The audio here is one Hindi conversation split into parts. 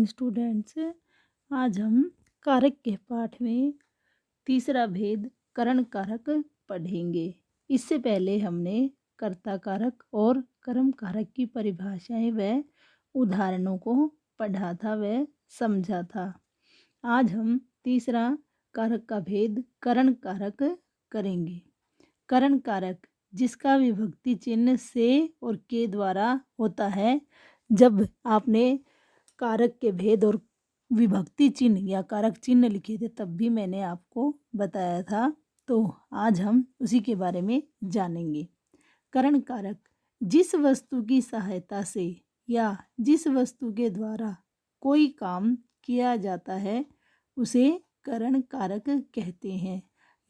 Morning students. आज हम कारक के पाठ में तीसरा भेद करण कारक पढ़ेंगे। इससे पहले हमने कर्ता कारक और कर्म कारक की परिभाषाएं व उदाहरणों को पढ़ा था व समझा था। आज हम तीसरा कारक का भेद करण कारक करेंगे। करण कारक जिसका विभक्ति चिन्ह से और के द्वारा होता है। जब आपने कारक के भेद और विभक्ति चिन्ह या कारक चिन्ह लिखे थे तब भी मैंने आपको बताया था, तो आज हम उसी के बारे में जानेंगे। करण कारक जिस वस्तु की सहायता से या जिस वस्तु के द्वारा कोई काम किया जाता है उसे करण कारक कहते हैं।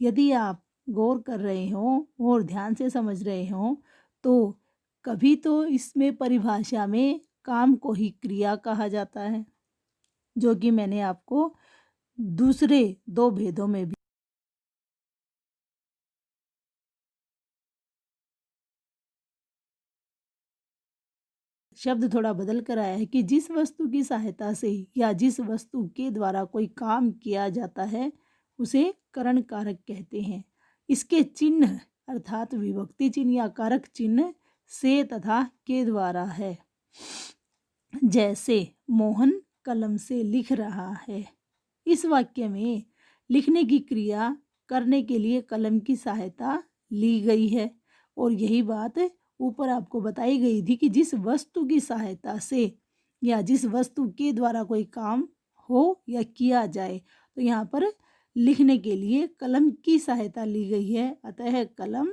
यदि आप गौर कर रहे हो और ध्यान से समझ रहे हो तो कभी तो इसमें परिभाषा में काम को ही क्रिया कहा जाता है, जो कि मैंने आपको दूसरे दो भेदों में भी शब्द थोड़ा बदल कर आया है कि जिस वस्तु की सहायता से या जिस वस्तु के द्वारा कोई काम किया जाता है उसे करण कारक कहते हैं। इसके चिन्ह अर्थात विभक्ति चिन्ह या कारक चिन्ह से तथा के द्वारा है। जैसे मोहन कलम से लिख रहा है। इस वाक्य में लिखने की क्रिया करने के लिए कलम की सहायता ली गई है और यही बात ऊपर आपको बताई गई थी कि जिस वस्तु की सहायता से या जिस वस्तु के द्वारा कोई काम हो या किया जाए, तो यहाँ पर लिखने के लिए कलम की सहायता ली गई है, अतः कलम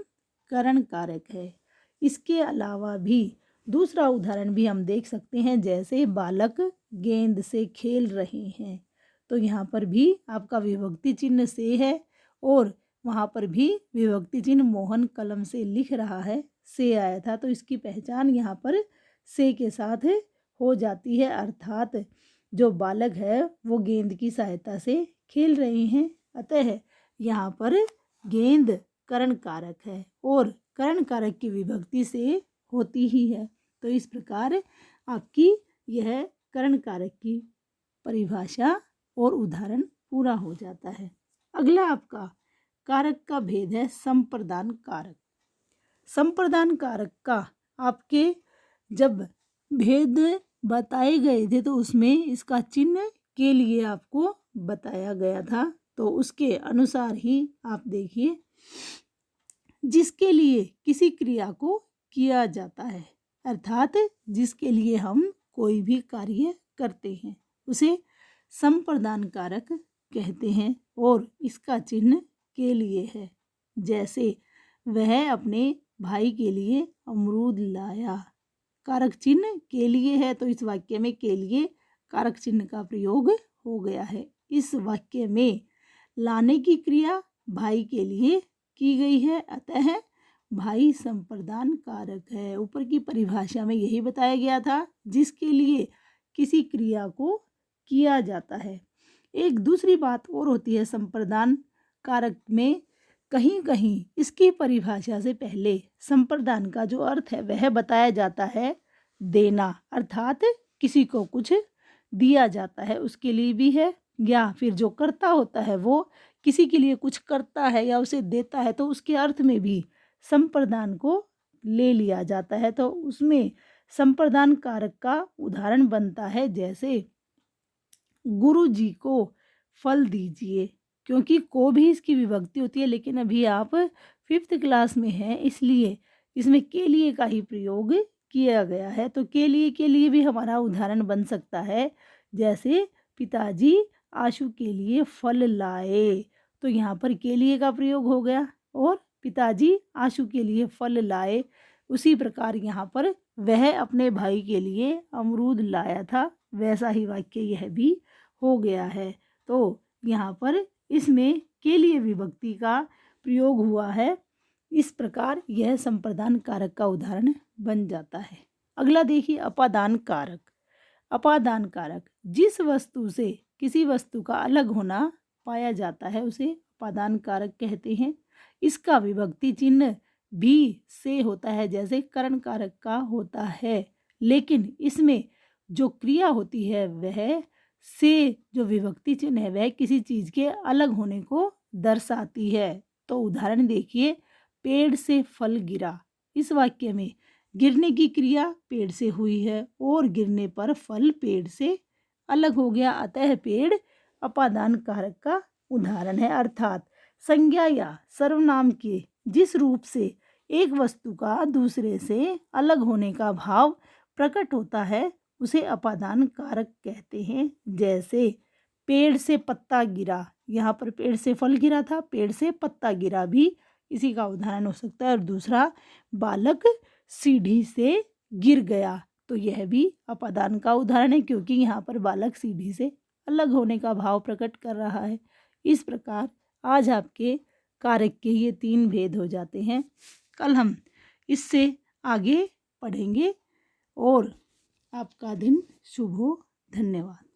करण कारक है। इसके अलावा भी दूसरा उदाहरण भी हम देख सकते हैं, जैसे बालक गेंद से खेल रहे हैं, तो यहाँ पर भी आपका विभक्ति चिन्ह से है और वहाँ पर भी विभक्ति चिन्ह मोहन कलम से लिख रहा है से आया था, तो इसकी पहचान यहाँ पर से के साथ हो जाती है। अर्थात जो बालक है वो गेंद की सहायता से खेल रहे हैं, अतः यहाँ पर गेंद करण कारक है और करण कारक की विभक्ति से होती ही है। तो इस प्रकार आपकी यह करण कारक की परिभाषा और उदाहरण पूरा हो जाता है। अगला आपका कारक का भेद है संप्रदान कारक। संप्रदान कारक का आपके जब भेद बताए गए थे तो उसमें इसका चिन्ह के लिए आपको बताया गया था, तो उसके अनुसार ही आप देखिए, जिसके लिए किसी क्रिया को किया जाता है अर्थात जिसके लिए हम कोई भी कार्य करते हैं उसे संप्रदान कारक कहते हैं और इसका चिन्ह के लिए है। जैसे वह अपने भाई के लिए अमरूद लाया, कारक चिन्ह के लिए है, तो इस वाक्य में के लिए कारक चिन्ह का प्रयोग हो गया है। इस वाक्य में लाने की क्रिया भाई के लिए की गई है, अतः भाई संप्रदान कारक है। ऊपर की परिभाषा में यही बताया गया था, जिसके लिए किसी क्रिया को किया जाता है। एक दूसरी बात और होती है संप्रदान कारक में, कहीं कहीं इसकी परिभाषा से पहले संप्रदान का जो अर्थ है वह बताया जाता है देना, अर्थात किसी को कुछ दिया जाता है उसके लिए भी है, या फिर जो कर्ता होता है वो किसी के लिए कुछ करता है या उसे देता है, तो उसके अर्थ में भी संप्रदान को ले लिया जाता है। तो उसमें संप्रदान कारक का उदाहरण बनता है, जैसे गुरु जी को फल दीजिए, क्योंकि को भी इसकी विभक्ति होती है, लेकिन अभी आप 5th क्लास में हैं इसलिए इसमें के लिए का ही प्रयोग किया गया है। तो के लिए भी हमारा उदाहरण बन सकता है, जैसे पिताजी आशु के लिए फल लाए, तो यहाँ पर के लिए का प्रयोग हो गया और पिताजी आशु के लिए फल लाए। उसी प्रकार यहाँ पर वह अपने भाई के लिए अमरूद लाया था, वैसा ही वाक्य यह भी हो गया है। तो यहाँ पर इसमें के लिए विभक्ति का प्रयोग हुआ है। इस प्रकार यह संप्रदान कारक का उदाहरण बन जाता है। अगला देखिए अपादान कारक। अपादान कारक जिस वस्तु से किसी वस्तु का अलग होना पाया जाता है उसे अपादान कारक कहते हैं। इसका विभक्ति चिन्ह भी से होता है जैसे करण कारक का होता है, लेकिन इसमें जो क्रिया होती है वह से जो विभक्ति चिन्ह है वह किसी चीज़ के अलग होने को दर्शाती है। तो उदाहरण देखिए, पेड़ से फल गिरा। इस वाक्य में गिरने की क्रिया पेड़ से हुई है और गिरने पर फल पेड़ से अलग हो गया, अतः पेड़ अपादान कारक का उदाहरण है। अर्थात संज्ञा या सर्वनाम के जिस रूप से एक वस्तु का दूसरे से अलग होने का भाव प्रकट होता है उसे अपादान कारक कहते हैं। जैसे पेड़ से पत्ता गिरा, यहाँ पर पेड़ से फल गिरा था, पेड़ से पत्ता गिरा भी इसी का उदाहरण हो सकता है। और दूसरा, बालक सीढ़ी से गिर गया, तो यह भी अपादान का उदाहरण है क्योंकि यहाँ पर बालक सीढ़ी से अलग होने का भाव प्रकट कर रहा है। इस प्रकार आज आपके कारक के ये 3 भेद हो जाते हैं। कल हम इससे आगे पढ़ेंगे और आपका दिन शुभ हो। धन्यवाद।